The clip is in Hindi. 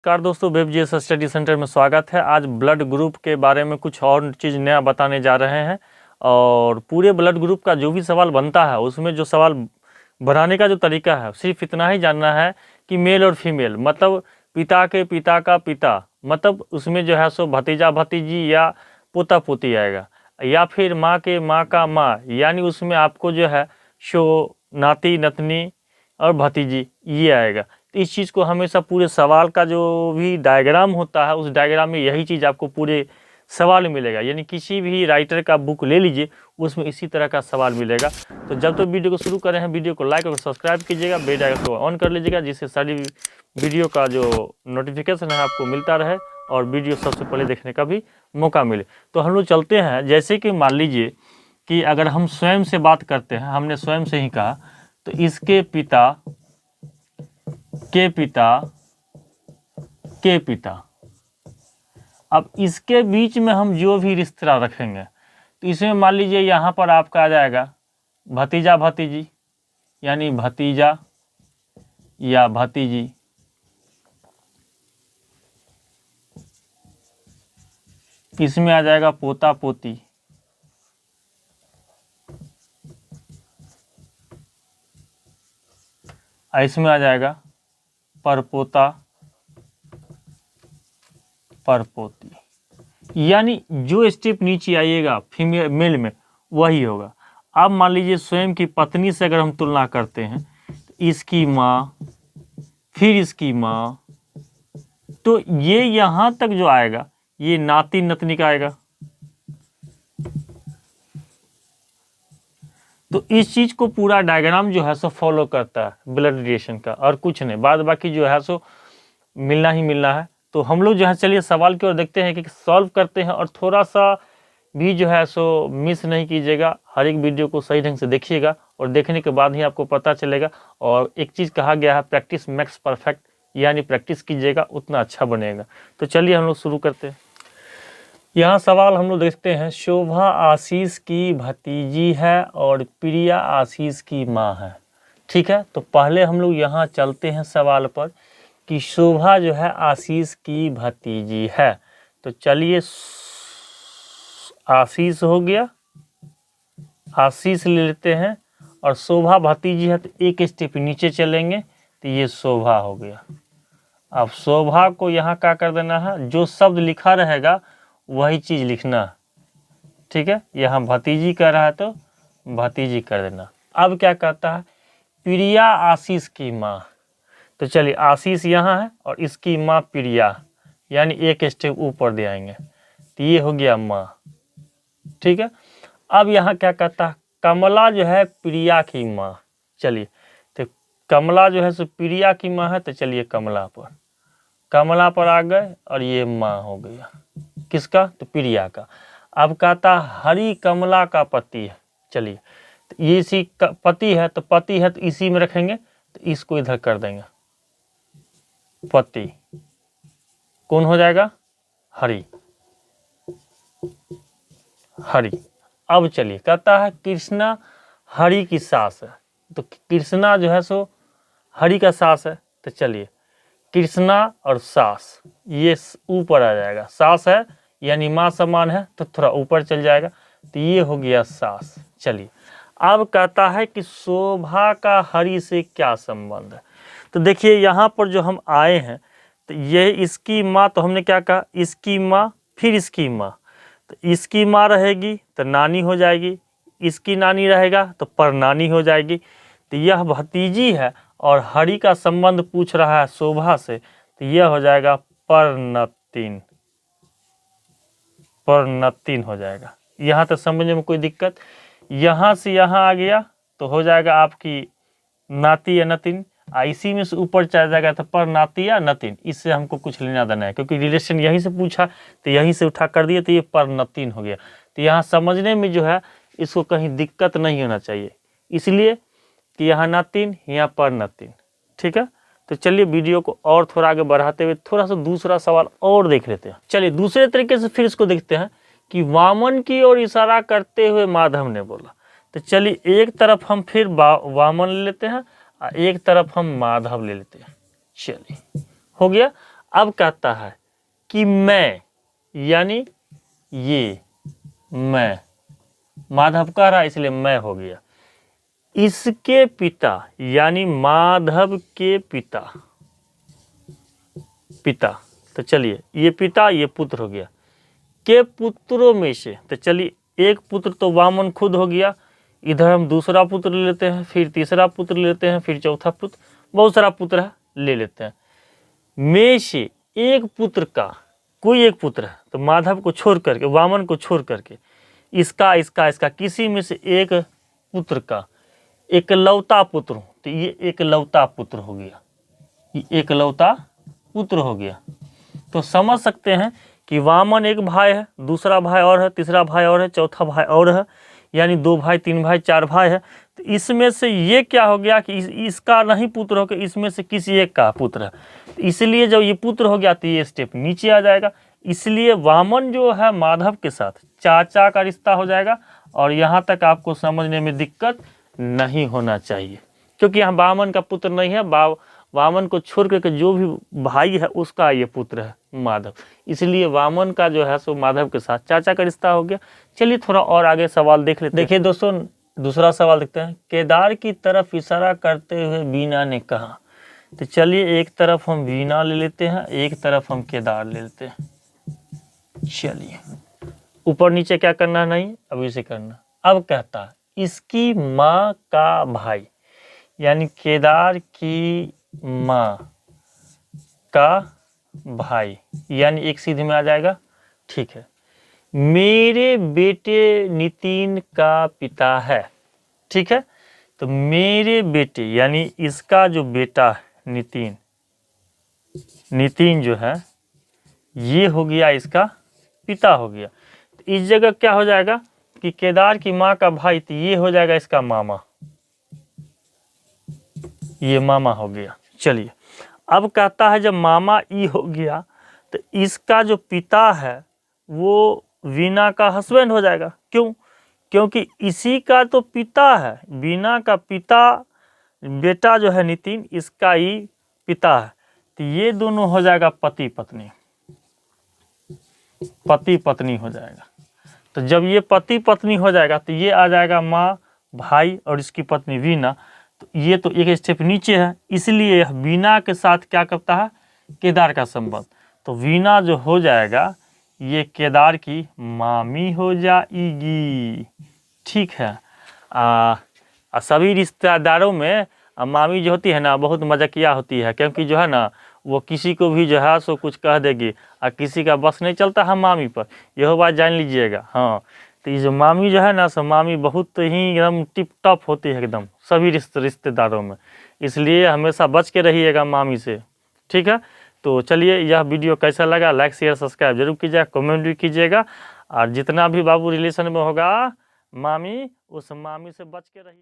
नमस्कार दोस्तों, वेबजीएस स्टडी सेंटर में स्वागत है। आज ब्लड ग्रुप के बारे में कुछ और चीज़ नया बताने जा रहे हैं और पूरे ब्लड ग्रुप का जो भी सवाल बनता है उसमें जो सवाल बनाने का जो तरीका है सिर्फ इतना ही जानना है कि मेल और फीमेल मतलब पिता के पिता का पिता, मतलब उसमें जो है सो भतीजा भतीजी या पोता पोती आएगा, या फिर माँ के माँ का माँ, यानी उसमें आपको जो है सो नाती नतनी और भतीजी ये आएगा। तो इस चीज़ को हमेशा पूरे सवाल का जो भी डायग्राम होता है उस डायग्राम में यही चीज़ आपको पूरे सवाल मिलेगा, यानी किसी भी राइटर का बुक ले लीजिए उसमें इसी तरह का सवाल मिलेगा। तो जब तो वीडियो को शुरू करें हैं, वीडियो को लाइक और सब्सक्राइब कीजिएगा, बेल आइकन को ऑन कर लीजिएगा जिससे सारी वीडियो का जो नोटिफिकेशन है आपको मिलता रहे और वीडियो सबसे पहले देखने का भी मौका मिले। तो हम लोग चलते हैं, जैसे कि मान लीजिए कि अगर हम स्वयं से बात करते हैं, हमने स्वयं से ही कहा, तो इसके पिता के पिता के पिता, अब इसके बीच में हम जो भी रिश्ता रखेंगे तो इसमें मान लीजिए यहाँ पर आपका आ जाएगा भतीजा भतीजी, यानी भतीजा या भतीजी, इसमें आ जाएगा पोता पोती, इसमें आ जाएगा परपोता परपोती, यानी जो स्टेप नीचे आइएगा फीमेल मेल में वही होगा। अब मान लीजिए स्वयं की पत्नी से अगर हम तुलना करते हैं तो इसकी माँ फिर इसकी माँ, तो ये यहाँ तक जो आएगा ये नाती नतनी का आएगा। तो इस चीज को पूरा डायग्राम जो है सो फॉलो करता है ब्लड रिलेशन का, और कुछ नहीं, बाद बाकी जो है सो मिलना ही मिलना है। तो हम लोग जो है चलिए सवाल की ओर देखते हैं कि सॉल्व करते हैं, और थोड़ा सा भी जो है सो मिस नहीं कीजिएगा, हर एक वीडियो को सही ढंग से देखिएगा और देखने के बाद ही आपको पता चलेगा। और एक चीज़ कहा गया है, प्रैक्टिस मेक्स परफेक्ट, यानी प्रैक्टिस कीजिएगा उतना अच्छा बनेगा। तो चलिए हम लोग शुरू करते हैं। यहाँ सवाल हम लोग देखते हैं, शोभा आशीष की भतीजी है और प्रिया आशीष की माँ है। ठीक है, तो पहले हम लोग यहाँ चलते हैं सवाल पर कि शोभा जो है आशीष की भतीजी है। तो चलिए आशीष हो गया, आशीष ले लेते हैं, और शोभा भतीजी है तो एक स्टेप नीचे चलेंगे तो ये शोभा हो गया। अब शोभा को यहाँ क्या कर देना है, जो शब्द लिखा रहेगा वही चीज लिखना। ठीक है, यहाँ भतीजी कर रहा है तो भतीजी कर देना। अब क्या कहता है, प्रिया आशीष की माँ, तो चलिए आशीष यहाँ है और इसकी माँ प्रिया, यानी एक स्टेप ऊपर दे आएंगे तो ये हो गया माँ। ठीक है, अब यहाँ क्या कहता है, कमला जो है प्रिया की माँ। चलिए तो कमला जो है सो प्रिया की माँ है, तो चलिए कमला पर आ गए और ये माँ हो गया किसका, तो प्रिया का। अब कहता हरि कमला का पति है। चलिए तो ये इसी का पति है, तो पति है तो इसी में रखेंगे, तो इसको इधर कर देंगे, पति कौन हो जाएगा, हरि हरि। अब चलिए कहता है कृष्णा हरि की सास है, तो कृष्णा जो है सो हरि का सास है, तो चलिए कृष्णा और सास ये ऊपर आ जाएगा, सास है यानी माँ समान है तो थोड़ा ऊपर चल जाएगा, तो ये हो गया सास। चलिए अब कहता है कि शोभा का हरि से क्या संबंध है। तो देखिए यहाँ पर जो हम आए हैं तो ये इसकी माँ, तो हमने क्या कहा, इसकी माँ फिर इसकी माँ, तो इसकी माँ रहेगी तो नानी हो जाएगी, इसकी नानी रहेगा तो परनानी हो जाएगी। तो यह भतीजी है और हरि का संबंध पूछ रहा है शोभा से, तो यह हो जाएगा परनतीन, परनतीन हो जाएगा। यहाँ तक समझने में कोई दिक्कत, यहाँ से यहाँ आ गया तो हो जाएगा आपकी नाती या नतीन, इसी में से ऊपर चला जाएगा तो परनाती या नतीन। इससे हमको कुछ लेना देना है क्योंकि रिलेशन यहीं से पूछा तो यहीं से उठा कर दिए, तो ये परनतीन हो गया। तो यहाँ समझने में जो है इसको कहीं दिक्कत नहीं होना चाहिए, इसलिए कि यहाँ नातीन यहाँ परनतीन। ठीक है, तो चलिए वीडियो को और थोड़ा आगे बढ़ाते हुए थोड़ा सा दूसरा सवाल और देख लेते हैं। चलिए दूसरे तरीके से फिर इसको देखते हैं कि वामन की ओर इशारा करते हुए माधव ने बोला। तो चलिए एक तरफ हम फिर वामन ले लेते हैं और एक तरफ हम माधव ले लेते हैं। चलिए हो गया। अब कहता है कि मैं, यानी ये मैं, माधव कह रहा इसलिए मैं हो गया। इसके पिता यानी माधव के पिता, पिता, तो चलिए ये पिता ये पुत्र हो गया। के पुत्रों में से, तो चलिए एक पुत्र तो वामन खुद हो गया, इधर हम दूसरा पुत्र ले लेते हैं, फिर तीसरा पुत्र ले लेते हैं, फिर चौथा पुत्र, बहुत सारा पुत्र है ले लेते हैं। में से एक पुत्र का, कोई एक पुत्र है तो माधव को छोड़ करके, वामन को छोड़ करके, इसका इसका इसका किसी में से एक पुत्र का एकलौता पुत्र हो, तो ये एकलौता पुत्र हो गया, ये एकलौता पुत्र हो गया। तो समझ सकते हैं कि वामन एक भाई है, दूसरा भाई और है, तीसरा भाई और है, चौथा भाई और है, यानी 2 भाई 3 भाई 4 भाई है। तो इसमें से ये क्या हो गया कि इसका नहीं पुत्र हो गया, इसमें से किसी एक का पुत्र है। तो इसलिए जब ये पुत्र हो गया तो ये स्टेप नीचे आ जाएगा। इसलिए वामन जो है माधव के साथ चाचा का रिश्ता हो जाएगा। और यहाँ तक आपको समझने में दिक्कत नहीं होना चाहिए, क्योंकि यहाँ वामन का पुत्र नहीं है, वामन को छोड़ करके जो भी भाई है उसका ये पुत्र है माधव, इसलिए वामन का जो है सो माधव के साथ चाचा का रिश्ता हो गया। चलिए थोड़ा और आगे सवाल देख लेते हैं। देखिए दोस्तों, दूसरा सवाल देखते हैं। केदार की तरफ इशारा करते हुए वीणा ने कहा। तो चलिए एक तरफ हम वीणा ले लेते हैं, एक तरफ हम केदार ले लेते हैं। चलिए ऊपर नीचे क्या करना नहीं, अभी से करना। अब कहता है इसकी माँ का भाई, यानी केदार की माँ का भाई, यानी एक सीधे में आ जाएगा, ठीक है। मेरे बेटे नितिन का पिता है, ठीक है। तो मेरे बेटे यानी इसका जो बेटा है नितिन, नितिन जो है ये हो गया इसका पिता हो गया। तो इस जगह क्या हो जाएगा कि केदार की माँ का भाई, तो ये हो जाएगा इसका मामा, ये मामा हो गया। चलिए अब कहता है जब मामा ई हो गया तो इसका जो पिता है वो वीणा का हस्बैंड हो जाएगा। क्यों? क्योंकि इसी का तो पिता है, वीणा का पिता, बेटा जो है नितिन, इसका ही पिता है। तो ये दोनों हो जाएगा पति पत्नी, पति पत्नी हो जाएगा। तो जब ये पति पत्नी हो जाएगा तो ये आ जाएगा माँ, भाई और इसकी पत्नी वीणा। तो ये तो एक स्टेप नीचे है, इसलिए वीणा के साथ क्या करता है, केदार का संबंध। तो वीणा जो हो जाएगा ये केदार की मामी हो जाएगी, ठीक है। सभी रिश्तेदारों में मामी जो होती है ना बहुत मजाकिया होती है, क्योंकि जो है ना वो किसी को भी जो है सो कुछ कह देगी और किसी का बस नहीं चलता है मामी पर, यह बात जान लीजिएगा। हाँ, तो ये जो मामी जो है ना सो मामी बहुत ही एकदम टिप टॉप होती है एकदम सभी रिश्तेदारों में, इसलिए हमेशा बच के रहिएगा मामी से, ठीक है। तो चलिए यह वीडियो कैसा लगा, लाइक शेयर सब्सक्राइब जरूर कीजिएगा, कमेंट भी कीजिएगा। और जितना भी बाबू रिलेशन में होगा मामी, उस मामी से बच के रहिए।